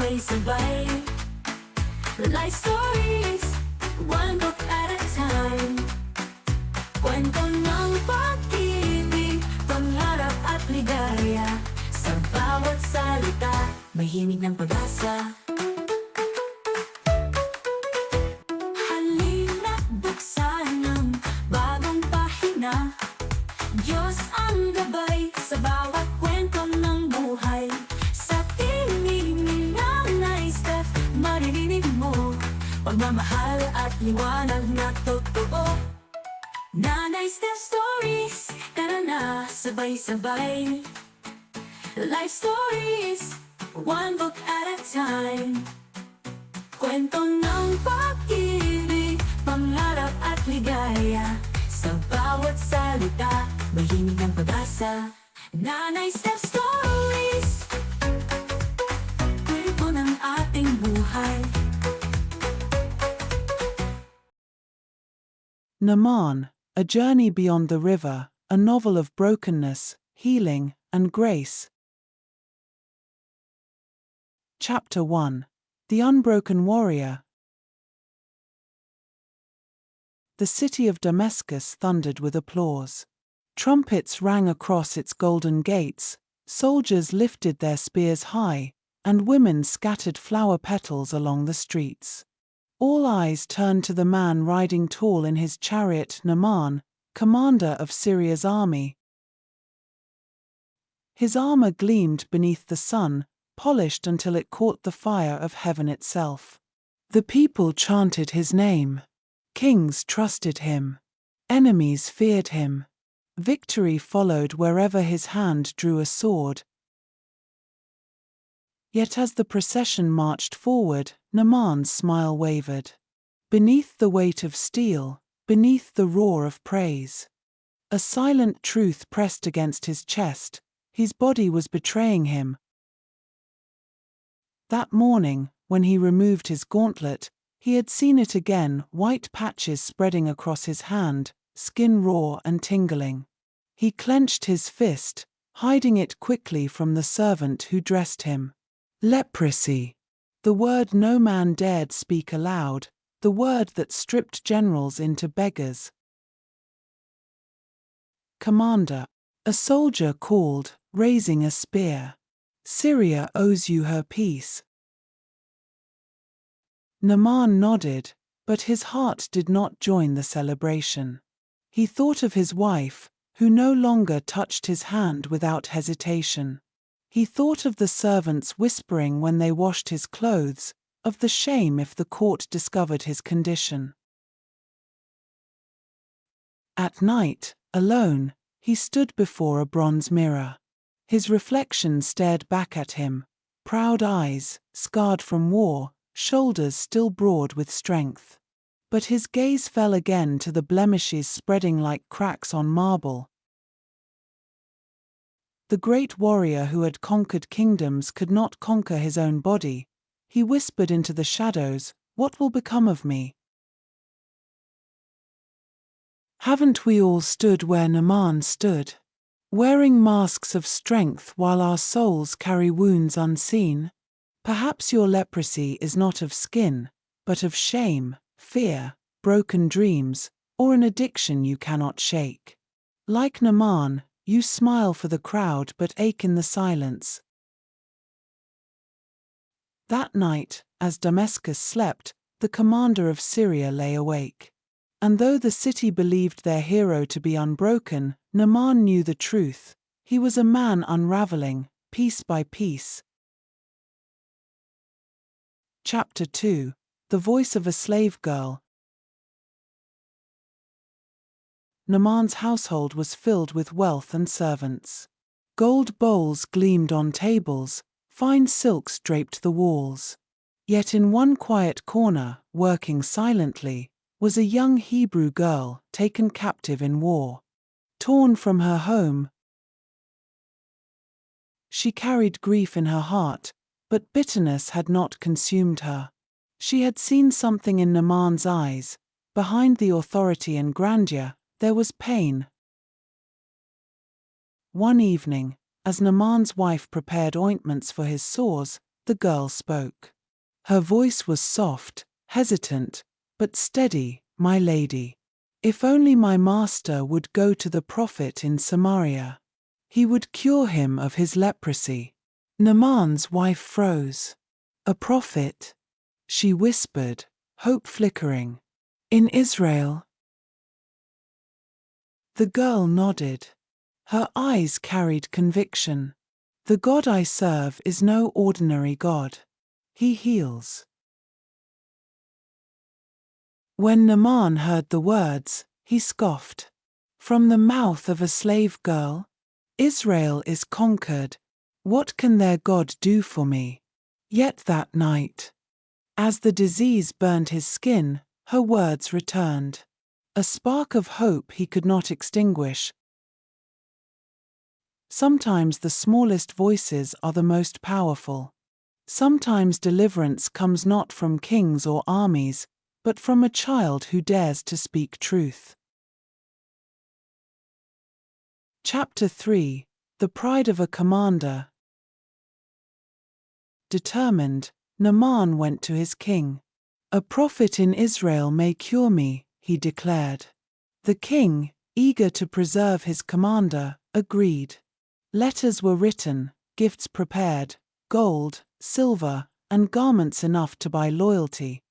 sabay-sabay. Life stories, one book at a time. Kwento ng pag-ibig, pangarap at ligaya. Sa bawat salita, may himig ng pag-asa. Halina, buksan ang bagong pahina. Diyos ang gabay sa bawat kwento ng buhay. Sa tinig ni Nanay Steff, maririnig mo pagmamahal at liwanag na totoo. Nanay Steff Stories, tara na sabay-sabay. Life stories, one book at a time. Kwento ng pag-ibig, pangarap at ligaya. Sa bawat salita, may himig ng pag-asa. Nanay Steff Stories, kwento ng ating buhay. Naaman, A Journey Beyond the River, a novel of brokenness, healing, and grace. Chapter 1. The Unbroken Warrior. The city of Damascus thundered with applause. Trumpets rang across its golden gates, soldiers lifted their spears high, and women scattered flower petals along the streets. All eyes turned to the man riding tall in his chariot, Naaman, commander of Syria's army. His armor gleamed beneath the sun, polished until it caught the fire of heaven itself. The people chanted his name. Kings trusted him. Enemies feared him. Victory followed wherever his hand drew a sword. Yet as the procession marched forward, Naaman's smile wavered. Beneath the weight of steel, beneath the roar of praise, a silent truth pressed against his chest. His body was betraying him. That morning, when he removed his gauntlet, he had seen it again, white patches spreading across his hand, skin raw and tingling. He clenched his fist, hiding it quickly from the servant who dressed him. Leprosy. The word no man dared speak aloud, the word that stripped generals into beggars. Commander. A soldier called, raising a spear. Syria owes you her peace. Naaman nodded, but his heart did not join the celebration. He thought of his wife, who no longer touched his hand without hesitation. He thought of the servants whispering when they washed his clothes, of the shame if the court discovered his condition. At night, alone, he stood before a bronze mirror. His reflection stared back at him, proud eyes, scarred from war, shoulders still broad with strength. But his gaze fell again to the blemishes spreading like cracks on marble. The great warrior who had conquered kingdoms could not conquer his own body. He whispered into the shadows, "What will become of me?" Haven't we all stood where Naaman stood? Wearing masks of strength while our souls carry wounds unseen? Perhaps your leprosy is not of skin, but of shame, fear, broken dreams, or an addiction you cannot shake. Like Naaman, you smile for the crowd but ache in the silence. That night, as Damascus slept, the commander of Syria lay awake. And though the city believed their hero to be unbroken, Naaman knew the truth. He was a man unraveling, piece by piece. Chapter 2. The Voice of a Slave Girl. Naaman's household was filled with wealth and servants. Gold bowls gleamed on tables, fine silks draped the walls. Yet in one quiet corner, working silently, was a young Hebrew girl taken captive in war. Torn from her home, she carried grief in her heart, but bitterness had not consumed her. She had seen something in Naaman's eyes. Behind the authority and grandeur, there was pain. One evening, as Naaman's wife prepared ointments for his sores, the girl spoke. Her voice was soft, hesitant, but steady. My lady. If only my master would go to the prophet in Samaria. He would cure him of his leprosy. Naaman's wife froze. A prophet? She whispered, hope flickering. In Israel? The girl nodded. Her eyes carried conviction. The God I serve is no ordinary God. He heals. When Naaman heard the words, he scoffed. From the mouth of a slave girl? Israel is conquered. What can their God do for me? Yet that night, as the disease burned his skin, her words returned. A spark of hope he could not extinguish. Sometimes the smallest voices are the most powerful. Sometimes deliverance comes not from kings or armies, but from a child who dares to speak truth. Chapter 3: The Pride of a Commander. Determined, Naaman went to his king. A prophet in Israel may cure me, he declared. The king, eager to preserve his commander, agreed. Letters were written, gifts prepared, gold, silver, and garments enough to buy loyalty.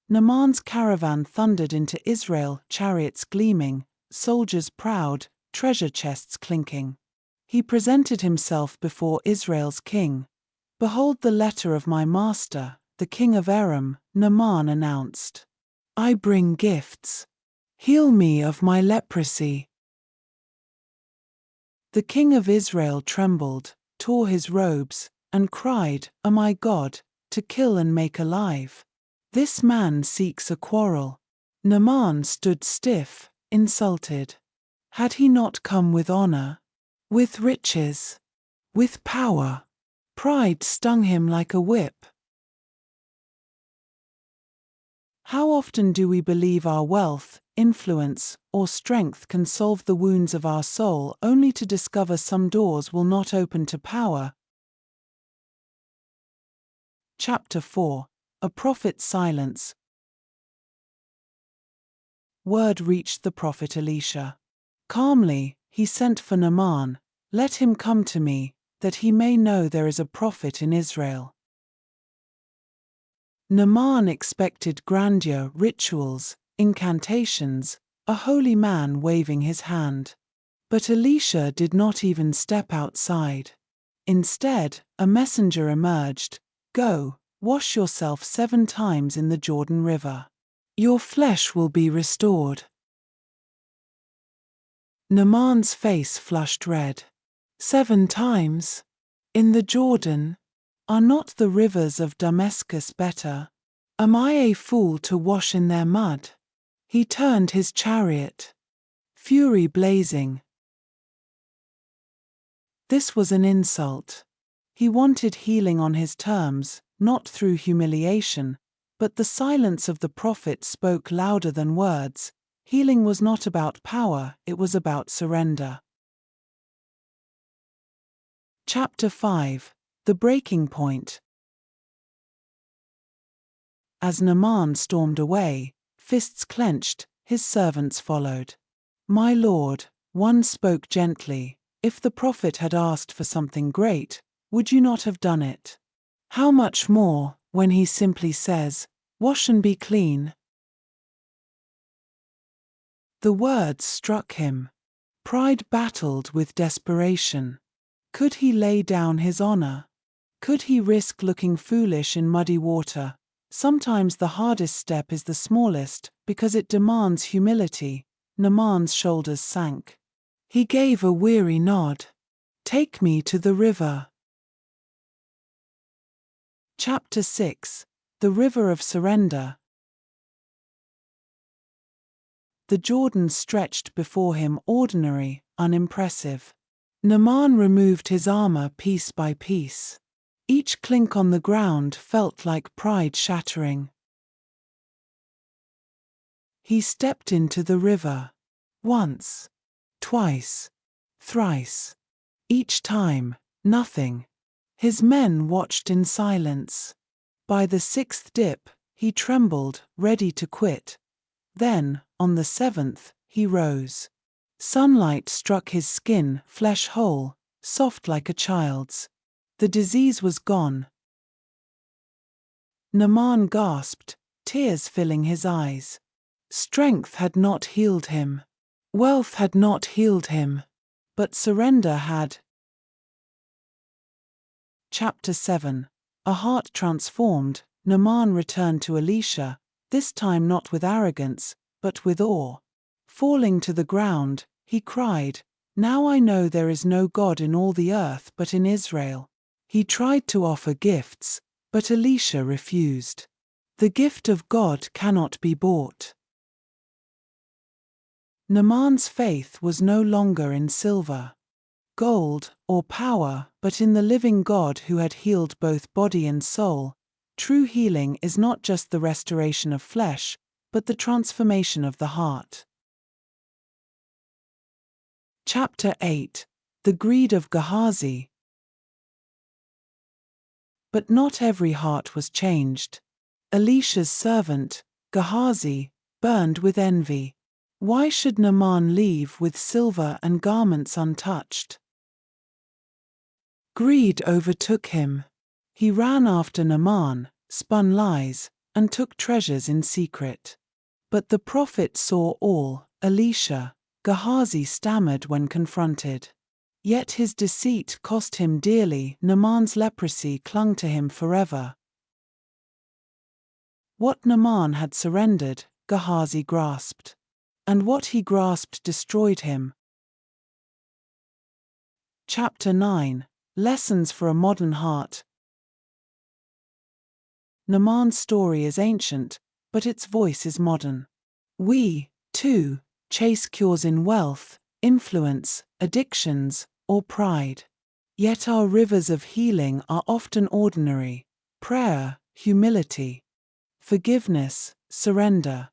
Naaman's caravan thundered into Israel, chariots gleaming, soldiers proud, treasure chests clinking. He presented himself before Israel's king. Behold the letter of my master, the king of Aram, Naaman announced. I bring gifts. Heal me of my leprosy. The king of Israel trembled, tore his robes, and cried, Am I God, to kill and make alive? This man seeks a quarrel. Naaman stood stiff, insulted. Had he not come with honor? With riches? With power? Pride stung him like a whip. How often do we believe our wealth, influence, or strength can solve the wounds of our soul, only to discover some doors will not open to power? Chapter 4: A Prophet's Silence. Word reached the prophet Elisha. Calmly, he sent for Naaman. Let him come to me, that he may know there is a prophet in Israel. Naaman expected grandeur, rituals, incantations, a holy man waving his hand. But Elisha did not even step outside. Instead, a messenger emerged. Go, wash yourself 7 times in the Jordan River. Your flesh will be restored. Naaman's face flushed red. 7 times? In the Jordan? Are not the rivers of Damascus better? Am I a fool to wash in their mud? He turned his chariot, fury blazing. This was an insult. He wanted healing on his terms, not through humiliation, but the silence of the prophet spoke louder than words. Healing was not about power, it was about surrender. Chapter 5: The Breaking Point. As Naaman stormed away, fists clenched, his servants followed. My lord, one spoke gently, if the prophet had asked for something great, would you not have done it? How much more, when he simply says, wash and be clean? The words struck him. Pride battled with desperation. Could he lay down his honor? Could he risk looking foolish in muddy water? Sometimes the hardest step is the smallest, because it demands humility. Naaman's shoulders sank. He gave a weary nod. Take me to the river. Chapter 6: The River of Surrender. The Jordan stretched before him, ordinary, unimpressive. Naaman removed his armor piece by piece. Each clink on the ground felt like pride shattering. He stepped into the river. Once, twice, thrice. Each time, nothing. His men watched in silence. By the 6th dip, he trembled, ready to quit. Then, on the 7th, he rose. Sunlight struck his skin, flesh whole, soft like a child's. The disease was gone. Naaman gasped, tears filling his eyes. Strength had not healed him. Wealth had not healed him. But surrender had. Chapter 7. A heart transformed, Naaman returned to Elisha, this time not with arrogance, but with awe. Falling to the ground, he cried, "Now I know there is no God in all the earth but in Israel." He tried to offer gifts, but Elisha refused. The gift of God cannot be bought. Naaman's faith was no longer in silver, gold, or power, but in the living God who had healed both body and soul. True healing is not just the restoration of flesh, but the transformation of the heart. Chapter 8. The greed of Gehazi. But not every heart was changed. Elisha's servant, Gehazi, burned with envy. Why should Naaman leave with silver and garments untouched? Greed overtook him. He ran after Naaman, spun lies, and took treasures in secret. But the prophet saw all. Elisha, Gehazi stammered when confronted. Yet his deceit cost him dearly. Naaman's leprosy clung to him forever. What Naaman had surrendered, Gehazi grasped. And what he grasped destroyed him. Chapter 9. Lessons for a modern heart. Naaman's story is ancient, but its voice is modern. We, too, chase cures in wealth, influence, addictions, or pride. Yet our rivers of healing are often ordinary: prayer, humility, forgiveness, surrender.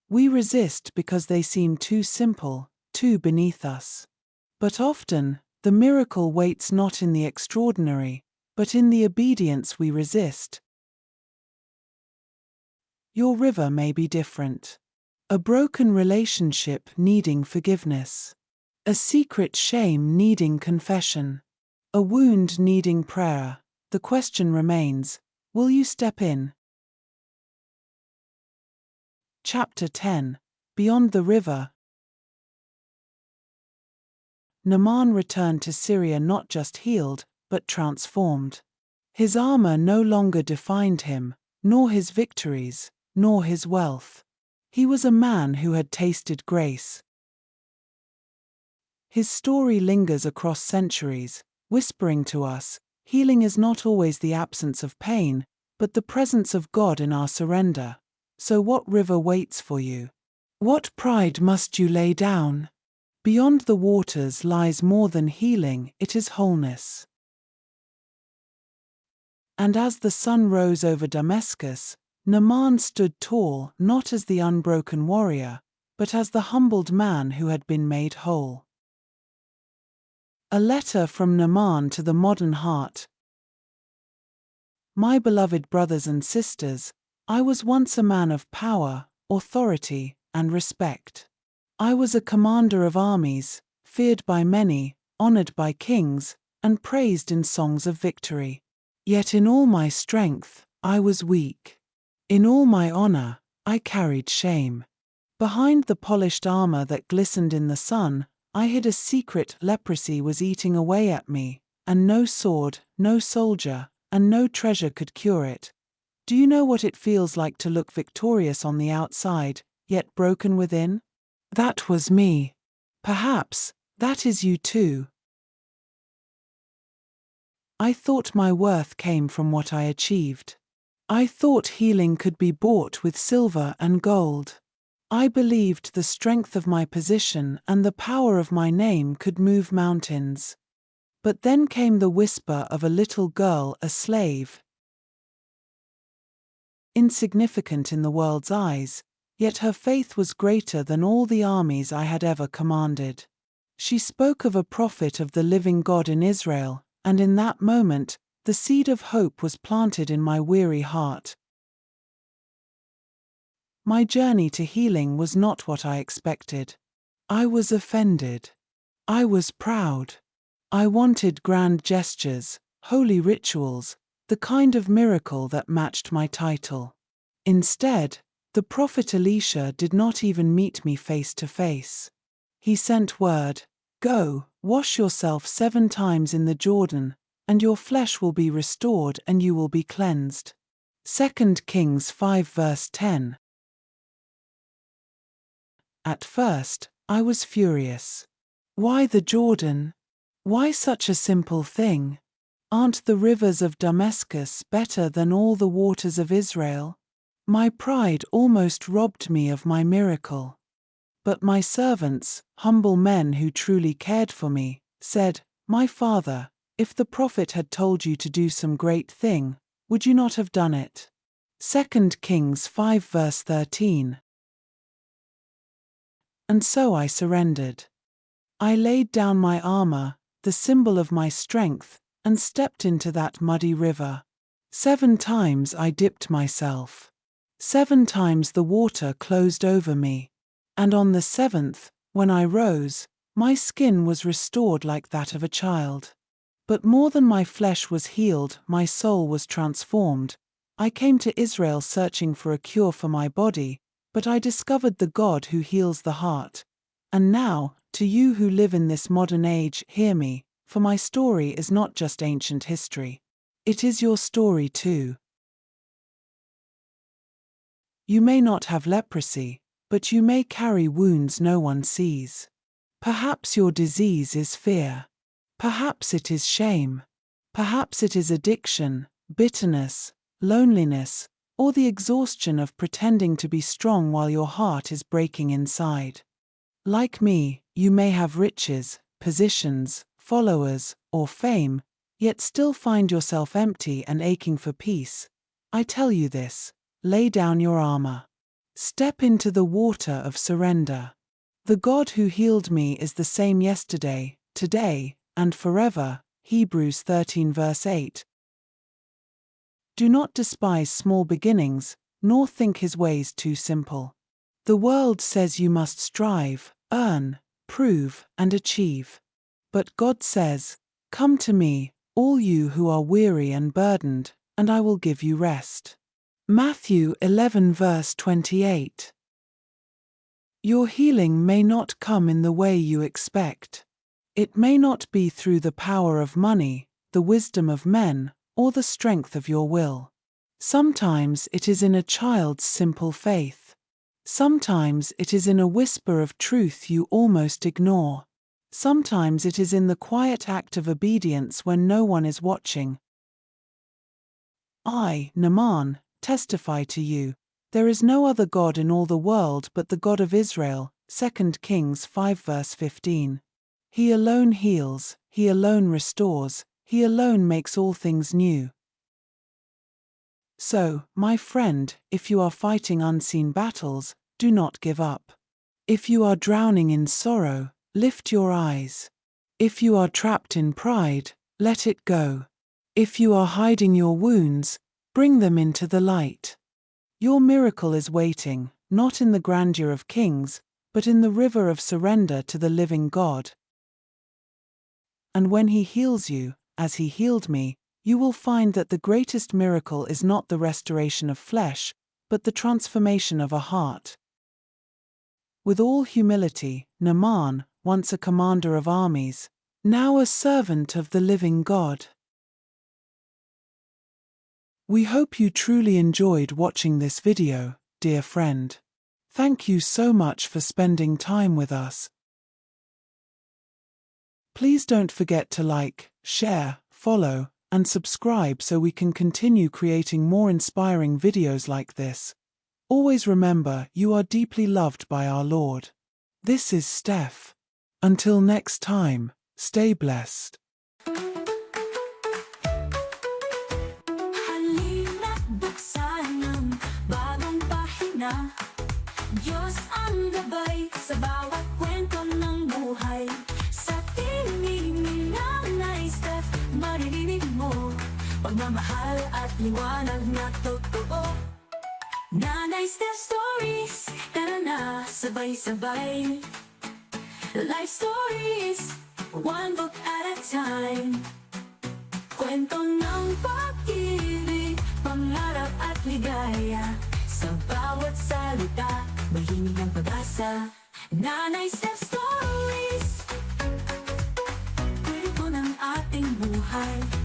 We resist because they seem too simple, too beneath us. But often, the miracle waits not in the extraordinary, but in the obedience we resist. Your river may be different. A broken relationship needing forgiveness. A secret shame needing confession. A wound needing prayer. The question remains, will you step in? Chapter 10. Beyond the river. Naaman returned to Syria not just healed, but transformed. His armor no longer defined him, nor his victories, nor his wealth. He was a man who had tasted grace. His story lingers across centuries, whispering to us, healing is not always the absence of pain, but the presence of God in our surrender. So what river waits for you? What pride must you lay down? Beyond the waters lies more than healing, it is wholeness. And as the sun rose over Damascus, Naaman stood tall, not as the unbroken warrior, but as the humbled man who had been made whole. A letter from Naaman to the modern heart. My beloved brothers and sisters, I was once a man of power, authority, and respect. I was a commander of armies, feared by many, honored by kings, and praised in songs of victory. Yet in all my strength, I was weak. In all my honor, I carried shame. Behind the polished armor that glistened in the sun, I hid a secret. Leprosy was eating away at me, and no sword, no soldier, and no treasure could cure it. Do you know what it feels like to look victorious on the outside, yet broken within? That was me. Perhaps that is you too. I thought my worth came from what I achieved. I thought healing could be bought with silver and gold. I believed the strength of my position and the power of my name could move mountains. But then came the whisper of a little girl, a slave. Insignificant in the world's eyes, yet her faith was greater than all the armies I had ever commanded. She spoke of a prophet of the living God in Israel, and in that moment, the seed of hope was planted in my weary heart. My journey to healing was not what I expected. I was offended. I was proud. I wanted grand gestures, holy rituals, the kind of miracle that matched my title. Instead, the prophet Elisha did not even meet me face to face. He sent word, "Go, wash yourself 7 times in the Jordan, and your flesh will be restored and you will be cleansed." 2 Kings 5 verse 10. At first, I was furious. Why the Jordan? Why such a simple thing? Aren't the rivers of Damascus better than all the waters of Israel? My pride almost robbed me of my miracle. But my servants, humble men who truly cared for me, said, "My father, if the prophet had told you to do some great thing, would you not have done it?" 2 Kings 5 verse 13. And so I surrendered. I laid down my armor, the symbol of my strength, and stepped into that muddy river. 7 times I dipped myself. 7 times the water closed over me. And on the 7th, when I rose, my skin was restored like that of a child. But more than my flesh was healed, my soul was transformed. I came to Israel searching for a cure for my body, but I discovered the God who heals the heart. And now, to you who live in this modern age, hear me, for my story is not just ancient history. It is your story too. You may not have leprosy, but you may carry wounds no one sees. Perhaps your disease is fear. Perhaps it is shame. Perhaps it is addiction, bitterness, loneliness, or the exhaustion of pretending to be strong while your heart is breaking inside. Like me, you may have riches, positions, followers, or fame, yet still find yourself empty and aching for peace. I tell you this: lay down your armor. Step into the water of surrender. The God who healed me is the same yesterday, today, and forever. Hebrews 13 verse 8. Do not despise small beginnings, nor think his ways too simple. The world says you must strive, earn, prove, and achieve. But God says, "Come to me, all you who are weary and burdened, and I will give you rest." Matthew 11 verse 28. Your healing may not come in the way you expect. It may not be through the power of money, the wisdom of men, or the strength of your will. Sometimes it is in a child's simple faith. Sometimes it is in a whisper of truth you almost ignore. Sometimes it is in the quiet act of obedience when no one is watching. I, Naaman, testify to you, there is no other God in all the world but the God of Israel. 2 Kings 5 verse 15. He alone heals, he alone restores, he alone makes all things new. So, my friend, if you are fighting unseen battles, do not give up. If you are drowning in sorrow, lift your eyes. If you are trapped in pride, let it go. If you are hiding your wounds, bring them into the light. Your miracle is waiting, not in the grandeur of kings, but in the river of surrender to the living God. And when he heals you, as he healed me, you will find that the greatest miracle is not the restoration of flesh, but the transformation of a heart. With all humility, Naaman, once a commander of armies, now a servant of the living God. We hope you truly enjoyed watching this video, dear friend. Thank you so much for spending time with us. Please don't forget to like, share, follow, and subscribe so we can continue creating more inspiring videos like this. Always remember, you are deeply loved by our Lord. This is Steff. Until next time, stay blessed. Halina't buksan ang bagong pahina. Diyos ang gabay sa bawat kwento ng buhay. maririnig mo pagmamahal at liwanag na totoo. Nanay Steff Stories, tara na sabay-sabay. Life stories, one book at a time. Kwento ng pag-ibig, pangarap at ligaya. Sa bawat salita, mahinig ang pag-asa. Nanay Steff Stories, kwento ng ating buhay.